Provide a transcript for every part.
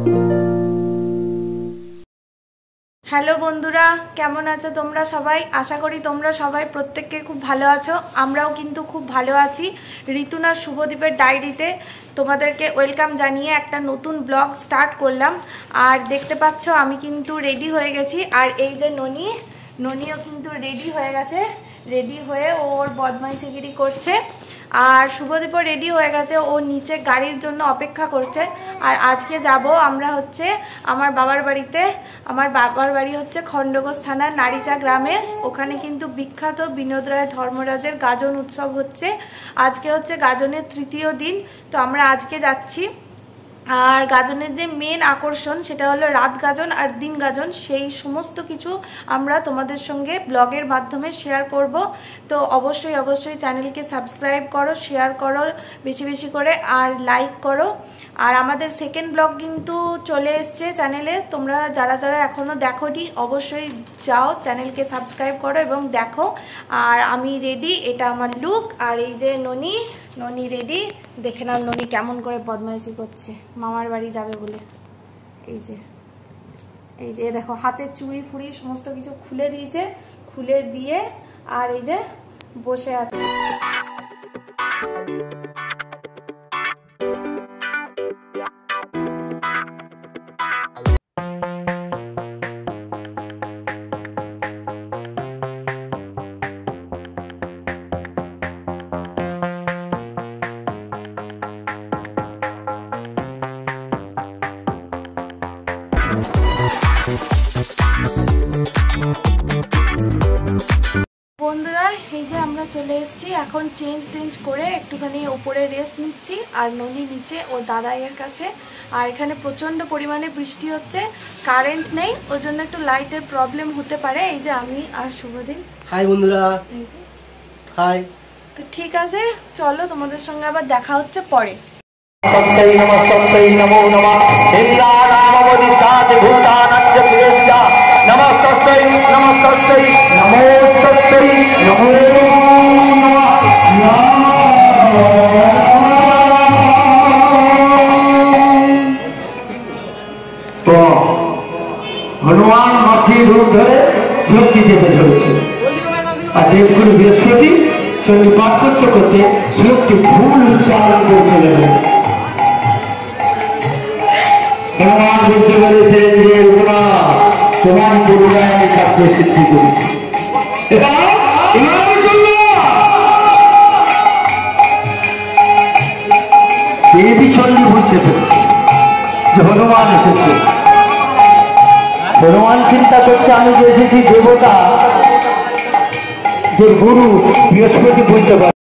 Hello বন্ধুরা, কেমন আছো তোমরা সবাই? আশা করি তোমরা সবাই প্রত্যেককে খুব ভালো আছো। আমরাও কিন্তু খুব ভালো আছি। ঋতুনার শুভদীপের ডায়েরিতে তোমাদেরকে ওয়েলকাম জানিয়ে একটা নতুন ব্লগ স্টার্ট করলাম। আর দেখতে পাচ্ছ আমি কিন্তু রেডি হয়ে গেছি। আর এই যে ননিও কিন্তু রেডি হয়ে গেছে, রেডি হয়ে ওর বদমাইশিগিরি করছে। আর শুভদীপও রেডি হয়ে গেছে, ও নিচে গাড়ির জন্য অপেক্ষা করছে। আর আজকে যাব আমরা হচ্ছে আমার বাবার বাড়িতে। আমার বাবার বাড়ি হচ্ছে খণ্ডঘোষ থানার নারীচা গ্রামে। ওখানে কিন্তু বিখ্যাত বিনোদ রায় ধর্মরাজের গাজন উৎসব হচ্ছে। আজকে হচ্ছে গাজনের তৃতীয় দিন, তো আমরা আজকে যাচ্ছি। আর গাজনের যে মেন আকর্ষণ সেটা হলো রাত গাজন আর দিন গাজন। সেই সমস্ত কিছু আমরা তোমাদের সঙ্গে ব্লগের মাধ্যমে শেয়ার করব। তো অবশ্যই চ্যানেলকে সাবস্ক্রাইব করো, শেয়ার করো বেশি বেশি করে, আর লাইক করো। আর আমাদের সেকেন্ড ব্লগ কিন্তু চলে এসছে চ্যানেলে। তোমরা যারা এখনও দেখোনি অবশ্যই যাও, চ্যানেলকে সাবস্ক্রাইব করো এবং দেখো। আর আমি রেডি, এটা আমার লুক। আর এই যে ননি রেডি। দেখে নাও ননি কেমন করে বদমাইশি করছে মামার বাড়ি যাবে বলে। এই যে দেখো হাতে চুড়ি ফুড়ি সমস্ত কিছু খুলে দিয়েছে, খুলে দিয়ে আর এই যে বসে আছে। বন্ধুরা এই যে আমরা চলে এসেছি, এখন চেঞ্জ করে একটুখানি উপরে রেস্ট নিচ্ছি। আর ননি নিচে ওর দাদাইয়ের কাছে। আর এখানে প্রচণ্ড পরিমাণে বৃষ্টি হচ্ছে, কারেন্ট নেই, ওই জন্য একটু লাইটের প্রবলেম হতে পারে। এই যে আমি আর শুভদিন। হাই বন্ধুরা, হাই। তো ঠিক আছে, চলো তোমাদের সঙ্গে আবার দেখা হচ্ছে পরে। হনুমান মাছির রূপ ধরে শিবকে যেতে চলেছে। আর দেবগুরু বৃহস্পতি শনি পার্থক্য করতে শিবকে ফুল উচ্চারণ করে চলে গেলেন। হনুমান বলতে বলেছেন যে তোমার করুণায় আমি কার্য সিদ্ধি করেছি। এই বিষয়ে বুঝতে পেরেছি যে হনুমান এসেছে। হনুমান চিন্তা করছে আমি যে এসেছি দেবতা, যে গুরু বৃহস্পতি বুঝতে পারে।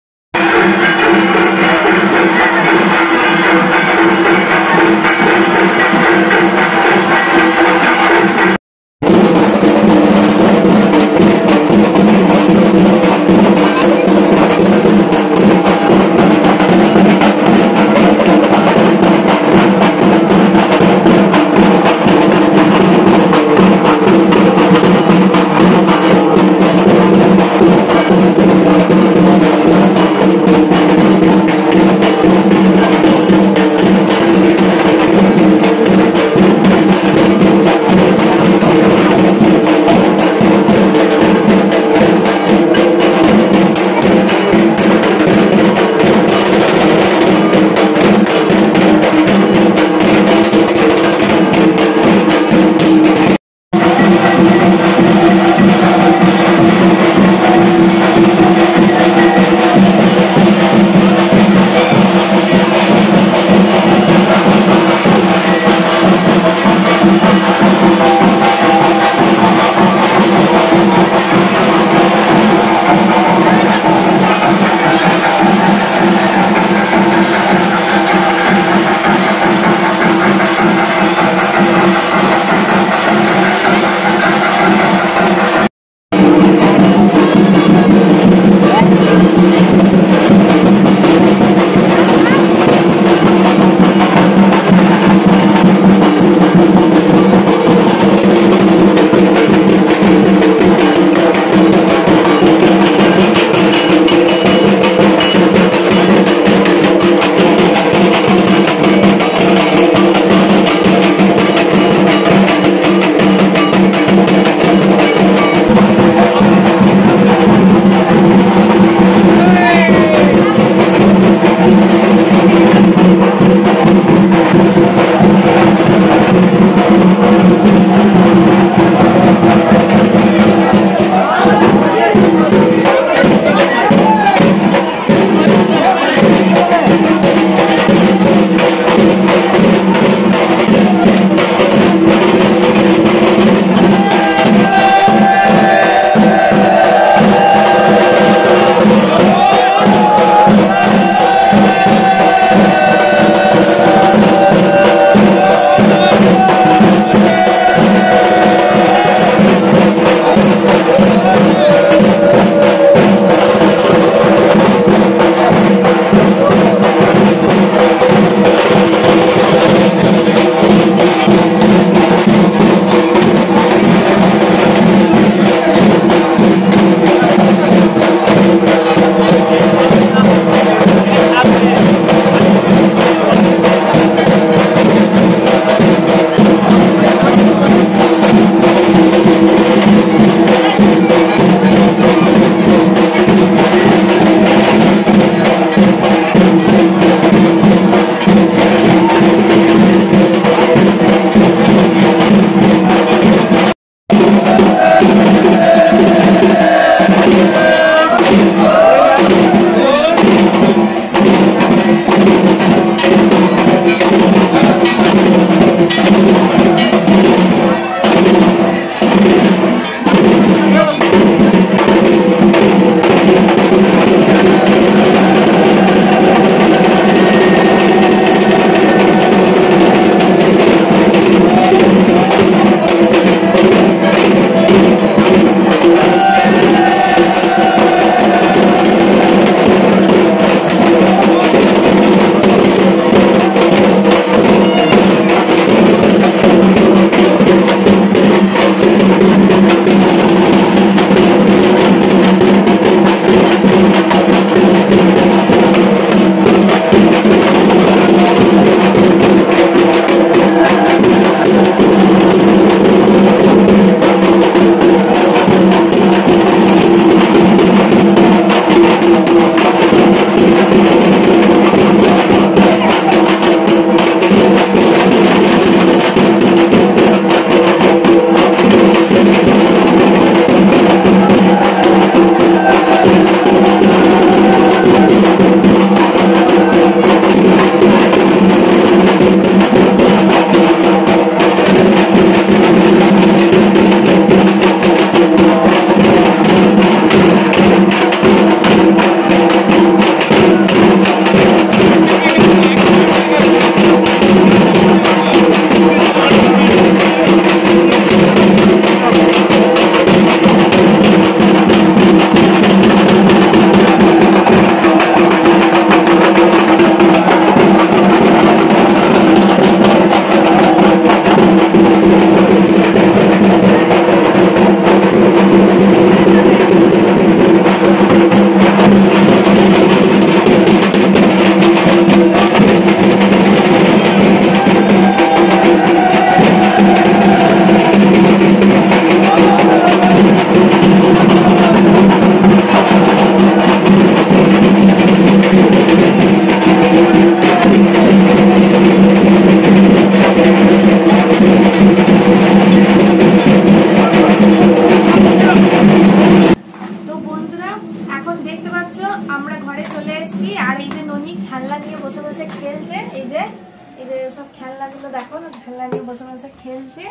সব খেলনাগুলো দেখো না, খেলনা নিয়ে বসে বসে খেলছে।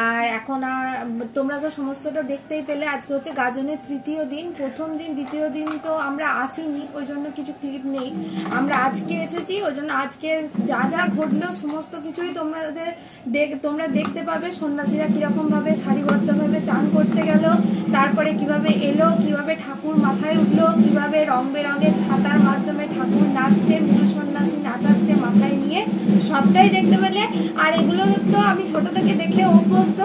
আর এখন তোমরা তো সমস্তটা দেখতেই পেলে। আজকে হচ্ছে গাজনের তৃতীয় দিন। প্রথম দিন দ্বিতীয় দিন তো আমরা আসিনি, ওই জন্য কিছু ক্লিপ নেই। আমরা আজকে এসেছি, ওই জন্য আজকে যা যা ঘটলো সমস্ত কিছুই তোমরা দেখতে পাবে। সন্ন্যাসীরা কিরকম ভাবে সারিবদ্ধভাবে চান করতে গেল, তারপরে কিভাবে এলো, কিভাবে ঠাকুর মাথায় উঠলো, কিভাবে রং বেরঙের ছাতার মাধ্যমে ঠাকুর নাচছে, মূল সন্ন্যাসী নাচাচ্ছে মাথায় নিয়ে, সবটাই দেখতে পেলে। আর এগুলো তো আমি ছোট থেকে দেখে অভ্যস্ত,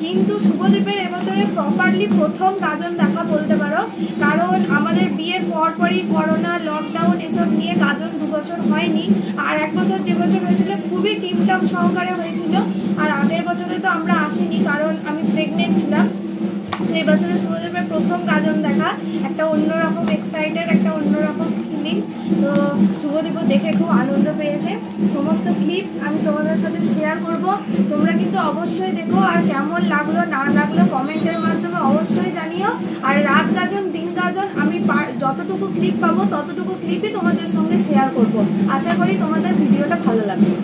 কিন্তু শুভদীপের এবছরে প্রপারলি প্রথম গাজন দেখা বলতে পারো। কারণ আমাদের বিয়ের পরপরই করোনা, লকডাউন এসব নিয়ে গাজন 2 বছর হয়নি। আর 1 বছর যে বছর হয়েছিল খুবই টিমটাম সহকারে হয়েছিল। আর আগের বছরে তো আমরা আসিনি, কারণ আমি প্রেগনেন্ট ছিলাম। তো এই বছরে শুভদীপের প্রথম গাজন দেখা, একটা অন্যরকম এক্সাইটেড, একটা অন্যরকম ফিলিং। তো শুভদীপও দেখে খুব আনন্দ পেয়েছে। সমস্ত ক্লিপ আমি তোমাদের সাথে শেয়ার করব, তোমরা কিন্তু অবশ্যই দেখো। আর কেমন লাগলো না লাগলো কমেন্টের মাধ্যমে অবশ্যই জানিও। আর রাত গাজন দিন গাজন আমি যতটুকু ক্লিপ পাবো ততটুকু ক্লিপই তোমাদের সঙ্গে শেয়ার করব। আশা করি তোমাদের ভিডিওটা ভালো লাগবে।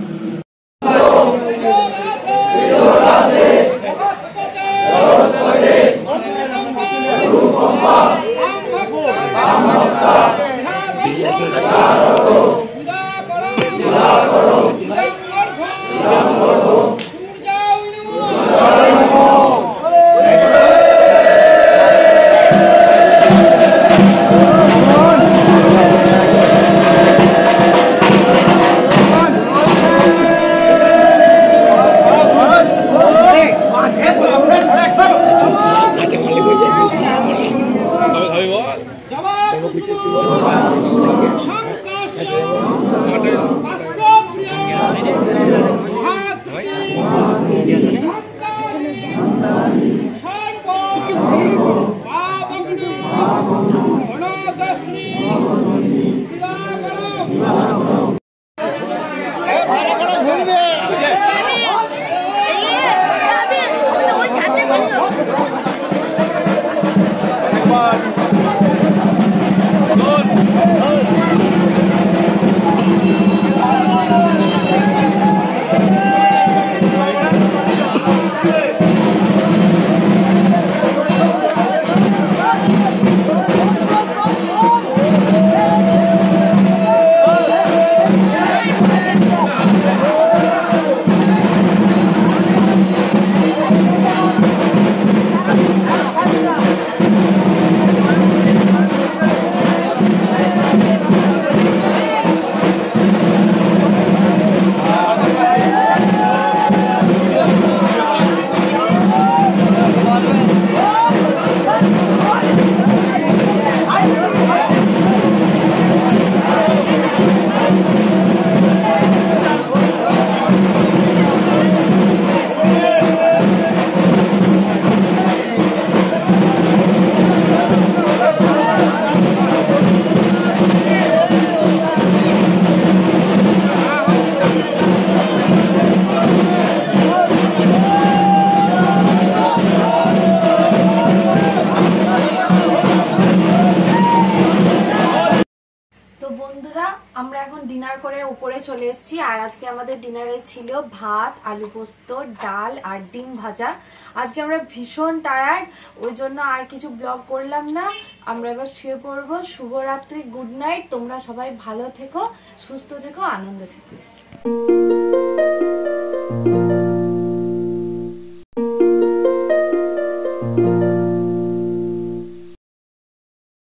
আমরা এখন ডিনার করে উপরে চলে এসেছি। আর আজকে আমাদের ডিনারে ছিল ভাত, আলু পোস্ত, ডাল আর ডিম ভাজা। আজকে আমরা ভীষণ টায়ার্ড, ওই জন্য আর কিছু ব্লগ করলাম না। আমরা এবার শুয়ে পড়বো। শুভরাত্রি, গুড নাইট। তোমরা সবাই ভালো থেকো, সুস্থ থেকো, আনন্দে থেকো।